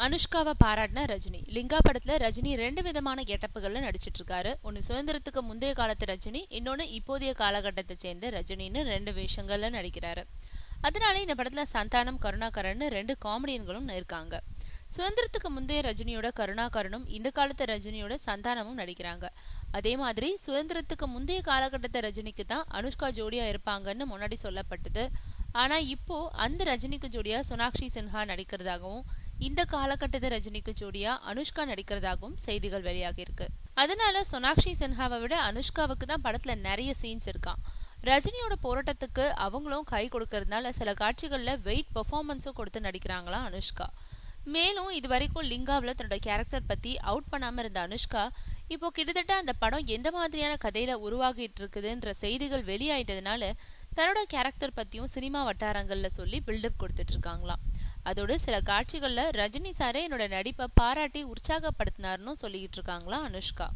அனுஷ்காவை பாராட்டின ரஜினி. லிங்கா படத்துல ரஜினி 2 விதமான கெட்டப்புகள்ல நடிச்சிட்டு இருக்காரு. ஒன்னு சுதந்திரத்துக்கு முந்தைய காலத்து ரஜினி, இன்னொன்னு இப்போதைய காலகட்டத்தை சேர்ந்த ரஜினின்னு 2 வேஷங்கள்ல நடிக்கிறாரு. அதனால இந்த படத்துல சந்தானம், கருணாகரன் 2 காமெடியன்களும் இருக்காங்க. சுதந்திரத்துக்கு முந்தைய ரஜினியோட கருணாகரனும் இந்த காலத்து ரஜினியோட சந்தானமும் நடிக்கிறாங்க. அதே மாதிரி சுதந்திரத்துக்கு முந்தைய காலகட்டத்தை ரஜினிக்கு தான் அனுஷ்கா ஜோடியா இருப்பாங்கன்னு முன்னாடி சொல்லப்பட்டது. ஆனா இப்போ அந்த ரஜினிக்கு ஜோடியா சோனாக்ஷி சின்ஹா நடிக்கிறதாகவும் இந்த காலகட்டத்தை ரஜினிக்கு ஜோடியா அனுஷ்கா நடிக்கிறதாகவும் செய்திகள் வெளியாகி இருக்கு. அதனால சோனாக்ஷி சின்ஹாவை விட அனுஷ்காவுக்கு தான் படத்துல நிறைய சீன்ஸ் இருக்கான். ரஜினியோட போராட்டத்துக்கு அவங்களும் கை கொடுக்கறதுனால சில காட்சிகள்ல வெயிட் பெர்ஃபார்மன்ஸும் கொடுத்து நடிக்கிறாங்களா அனுஷ்கா. மேலும் இது வரைக்கும் லிங்காவில் தன்னோட கேரக்டர் பத்தி அவுட் பண்ணாம இருந்த அனுஷ்கா இப்போ கிட்டத்தட்ட அந்த படம் எந்த மாதிரியான கதையில உருவாகிட்டு இருக்குதுன்ற செய்திகள் வெளியாயிட்டதுனால தன்னோட கேரக்டர் பத்தியும் சினிமா வட்டாரங்கள்ல சொல்லி பில்டப் கொடுத்துட்டு இருக்காங்களாம். அதோடு சில காட்சிகள்ல ரஜினி சாரே என்னோட நடிப்பை பாராட்டி உற்சாகப்படுத்தினார்னு சொல்லிட்டு இருக்காங்களா அனுஷ்கா.